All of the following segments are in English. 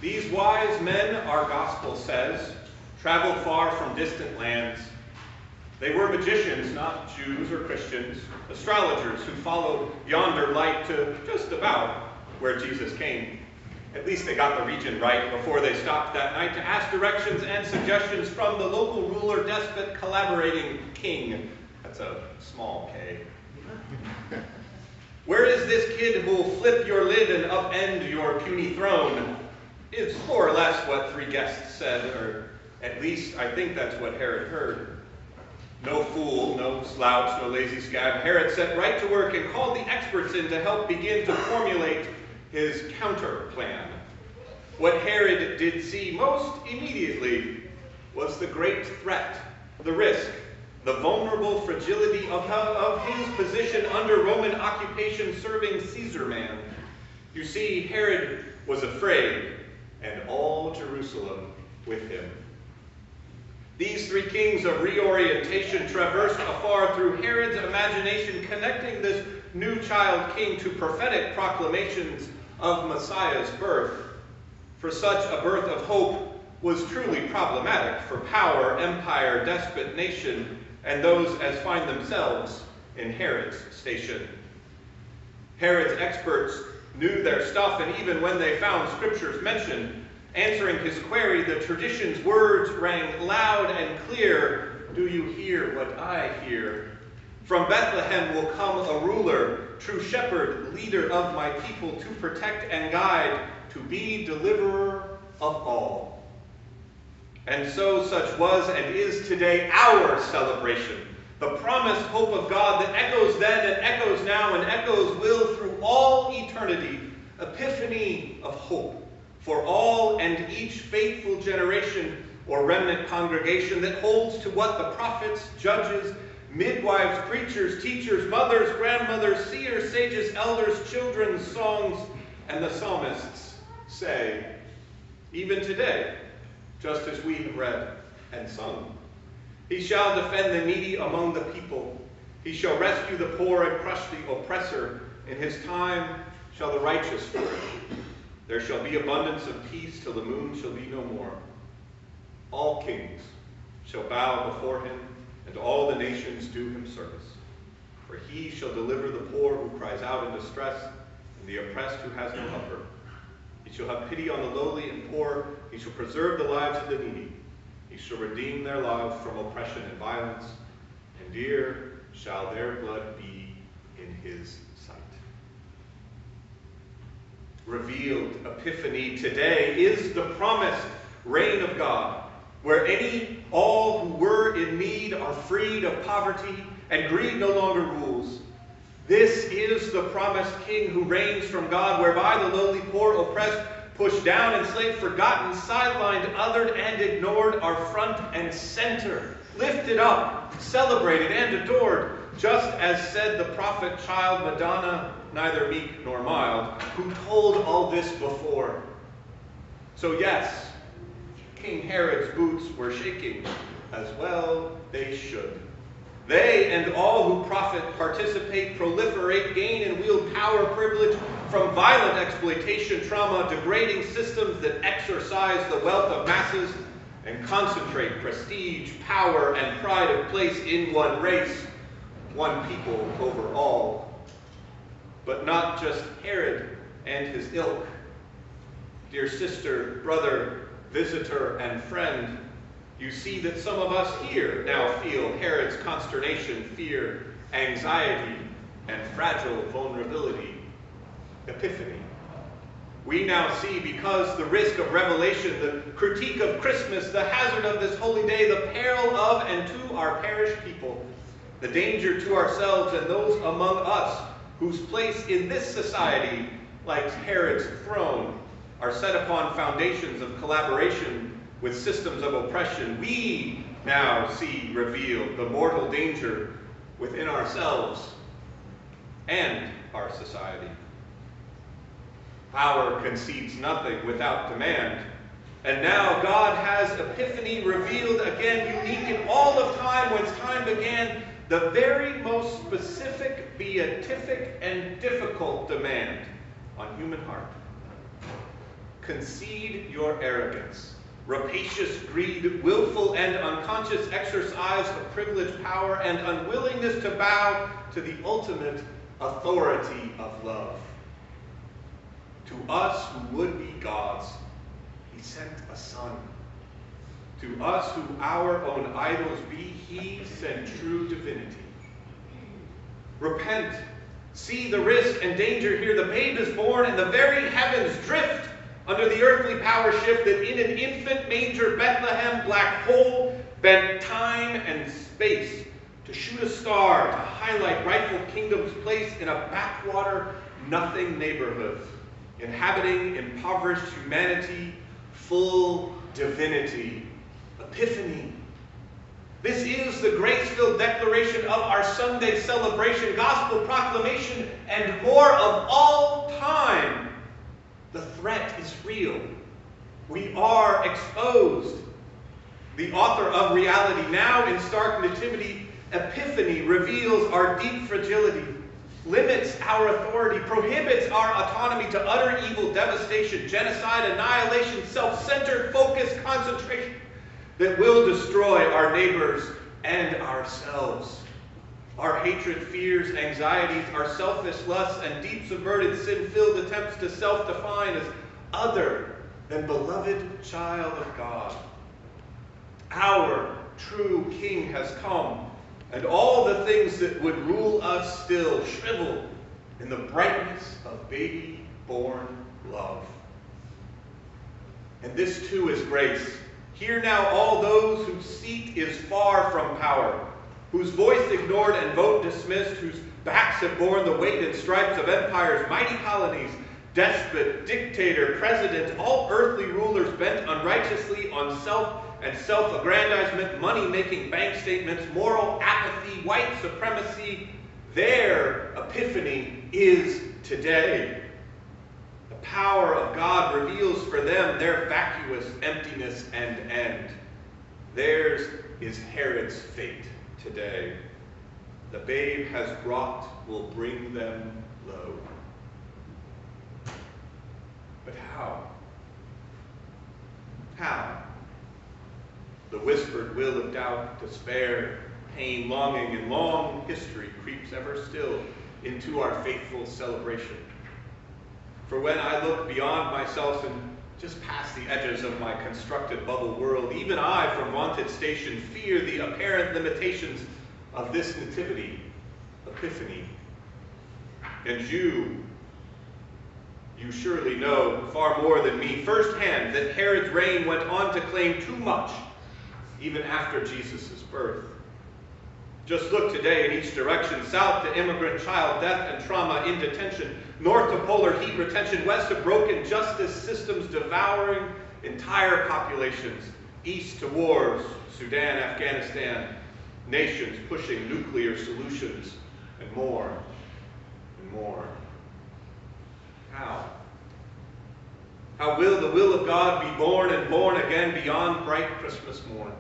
These wise men, our gospel says, traveled far from distant lands. They were magicians, not Jews or Christians, astrologers who followed yonder light to just about where Jesus came. At least they got the region right before they stopped that night to ask directions and suggestions from the local ruler, despot, collaborating king. That's a small K. Where is this kid who will flip your lid and upend your puny throne? Is more or less what three guests said, or at least I think that's what Herod heard. No fool, no slouch, no lazy scab, Herod set right to work and called the experts in to help begin to formulate his counter plan. What Herod did see most immediately was the great threat, the risk, the vulnerable fragility of his position under Roman occupation serving Caesar man. You see, Herod was afraid, and all Jerusalem with him. These three kings of reorientation traversed afar through Herod's imagination, connecting this new child king to prophetic proclamations of Messiah's birth. For such a birth of hope was truly problematic for power, empire, despot, nation, and those as find themselves in Herod's station. Herod's experts knew their stuff, and even when they found scriptures mentioned, answering his query, the tradition's words rang loud and clear. Do you hear what I hear? From Bethlehem will come a ruler, true shepherd, leader of my people, to protect and guide, to be deliverer of all. And so such was and is today our celebration, the promised hope of God that echoes then and echoes now and echoes will through all eternity, Epiphany of hope for all and each faithful generation or remnant congregation that holds to what the prophets, judges, midwives, preachers, teachers, mothers, grandmothers, seers, sages, elders, children's songs, and the psalmists say, even today, just as we have read and sung. He shall defend the needy among the people. He shall rescue the poor and crush the oppressor. In his time shall the righteous flourish. There shall be abundance of peace till the moon shall be no more. All kings shall bow before him, and all the nations do him service. For he shall deliver the poor who cries out in distress, and the oppressed who has no helper. He shall have pity on the lowly and poor. He shall preserve the lives of the needy. He shall redeem their lives from oppression and violence, and dear shall their blood be in his sight. Revealed Epiphany today is the promised reign of God, where all who were in need are freed of poverty, and greed no longer rules. This is the promised King who reigns from God, whereby the lowly, poor, oppressed, pushed down, enslaved, forgotten, sidelined, othered, and ignored are front and center, lifted up, celebrated, and adored, just as said the prophet child Madonna, neither meek nor mild, who told all this before. So yes, King Herod's boots were shaking, as well they should. They and all who profit, participate, proliferate, gain and wield power, privilege from violent exploitation, trauma, degrading systems that exercise the wealth of masses and concentrate prestige, power, and pride of place in one race, one people over all. But not just Herod and his ilk. Dear sister, brother, visitor, and friend, you see that some of us here now feel Herod's consternation, fear, anxiety, and fragile vulnerability. Epiphany. We now see, because the risk of revelation, the critique of Christmas, the hazard of this holy day, the peril of and to our perished people, the danger to ourselves and those among us whose place in this society, like Herod's throne, are set upon foundations of collaboration with systems of oppression. We now see revealed the mortal danger within ourselves and our society. Power concedes nothing without demand. And now God has Epiphany revealed again, unique in all of time, whence time began, the very most specific, beatific, and difficult demand on human heart. concede your arrogance, rapacious greed, willful and unconscious exercise of privileged power, and unwillingness to bow to the ultimate authority of love. To us who would be gods, he sent a son. To us who our own idols be, he sent true divinity. Repent. See the risk and danger here. The babe is born, and the very heavens drift under the earthly power shift that in an infant manger Bethlehem black hole bent time and space to shoot a star to highlight rightful kingdom's place in a backwater nothing neighborhood, inhabiting impoverished humanity, full divinity. Epiphany. This is the grace-filled declaration of our Sunday celebration, gospel proclamation, and more of all time. The threat is real. We are exposed. The author of reality, now in stark nativity, Epiphany, reveals our deep fragility, limits our authority, prohibits our autonomy to utter evil, devastation, genocide, annihilation, self-centered focus, concentration, that will destroy our neighbors and ourselves. Our hatred, fears, anxieties, our selfish lusts, and deep subverted sin-filled attempts to self-define as other than beloved child of God. Our true King has come, and all the things that would rule us still shrivel in the brightness of baby-born love. And this too is grace. Hear now all those whose seat is far from power, whose voice ignored and vote dismissed, whose backs have borne the weight and stripes of empires, mighty colonies, despot, dictator, president, all earthly rulers bent unrighteously on self and self-aggrandizement, money-making bank statements, moral apathy, white supremacy. Their epiphany is today. The power of God reveals for them their vacuous emptiness and end. Theirs is Herod's fate today. The babe has brought will bring them low. But how? How? The whispered will of doubt, despair, pain, longing, and long history creeps ever still into our faithful celebration. For when I look beyond myself and just past the edges of my constructed bubble world, even I, from vaunted station, fear the apparent limitations of this nativity, Epiphany. And you surely know far more than me firsthand that Herod's reign went on to claim too much, even after Jesus' birth. Just look today in each direction: south to immigrant child death and trauma in detention, north to polar heat retention, west to broken justice systems devouring entire populations, east to wars, Sudan, Afghanistan, nations pushing nuclear solutions, and more and more. How? How will the will of God be born and born again beyond bright Christmas morn?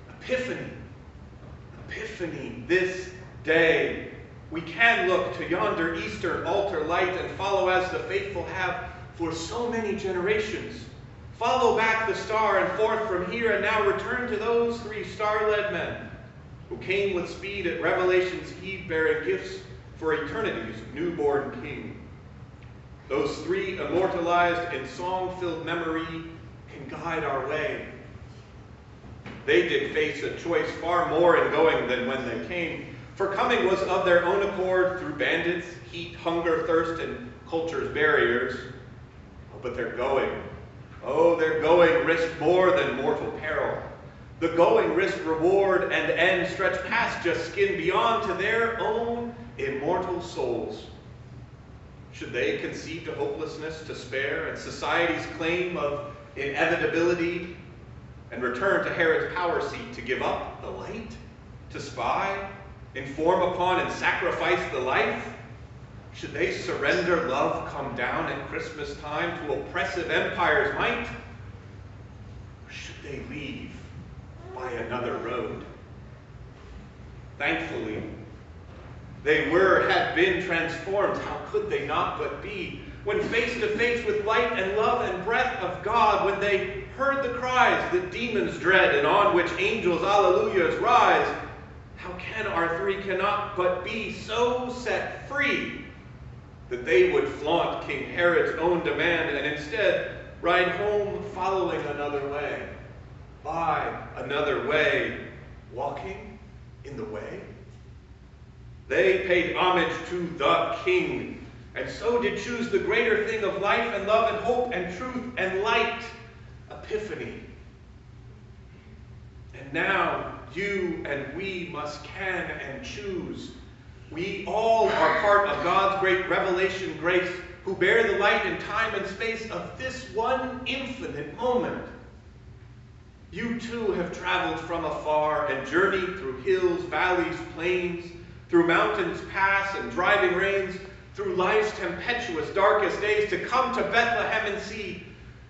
Epiphany. Epiphany, this day. We can look to yonder eastern altar light and follow as the faithful have for so many generations. Follow back the star and forth from here, and now return to those three star-led men who came with speed at Revelation's eve, bearing gifts for eternity's newborn King. Those three, immortalized in song-filled memory, can guide our way. They did face a choice far more in going than when they came, for coming was of their own accord through bandits, heat, hunger, thirst, and culture's barriers. Oh, but they're going. Oh, their going risked more than mortal peril. The going risked reward and end stretched past just skin beyond to their own immortal souls. Should they concede to hopelessness, despair, and society's claim of inevitability, and return to Herod's power seat to give up the light, to spy, inform upon, and sacrifice the life? Should they surrender love come down at Christmas time to oppressive empire's might? Or should they leave by another road? Thankfully, they had been transformed. How could they not but be? when face to face with light and love and breath of God, when they heard the cries that demons dread and on which angels' alleluias rise, how can our three cannot but be so set free that they would flaunt King Herod's own demand and instead ride home following another way, by another way, walking in the way? They paid homage to the King, and so did choose the greater thing of life and love and hope and truth and light, Epiphany. And now you and we must can and choose. We all are part of God's great revelation grace, who bear the light in time and space of this one infinite moment. You too have traveled from afar and journeyed through hills, valleys, plains, through mountains, pass, and driving rains, through life's tempestuous, darkest days, to come to Bethlehem and see.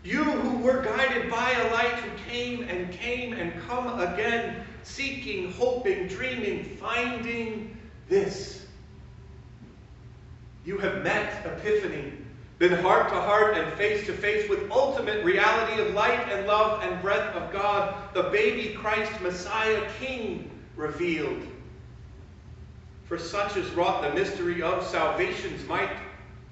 You who were guided by a light, who came and come again, seeking, hoping, dreaming, finding this. You have met Epiphany, been heart to heart and face to face with ultimate reality of light and love and breath of God, the baby Christ, Messiah, King, revealed. For such is wrought the mystery of salvation's might,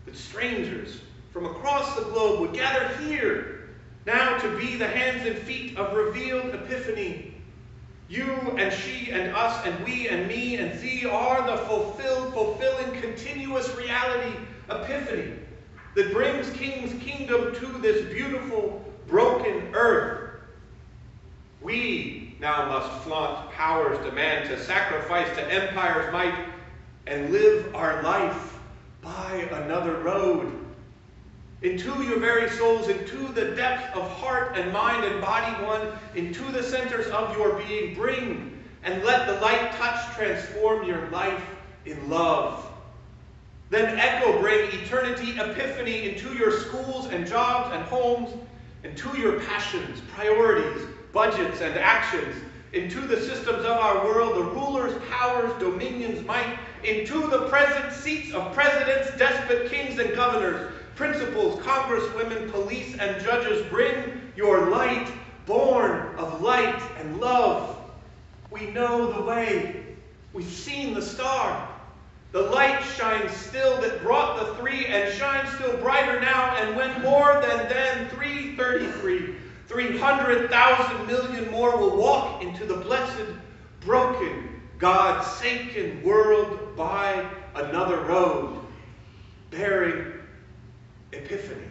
that strangers from across the globe would gather here, now to be the hands and feet of revealed Epiphany. You and she and us and we and me and thee are the fulfilling, continuous reality, Epiphany, that brings King's kingdom to this beautiful, broken earth. We now must flaunt power's demand to sacrifice to empire's might and live our life by another road. Into your very souls, into the depths of heart and mind and body one, into the centers of your being, bring and let the light touch transform your life in love. Then echo bring eternity, Epiphany into your schools and jobs and homes, into your passions, priorities, budgets, and actions, into the systems of our world, the rulers, powers, dominions, might, into the present seats of presidents, despot kings, and governors, principals, congresswomen, police, and judges. Bring your light, born of light and love. We know the way. We've seen the star. The light shines still that brought the three and shines still brighter now, and when more than then, 333, 300,000 million more will walk into the blessed, broken, God-saken world by another road, bearing Epiphany.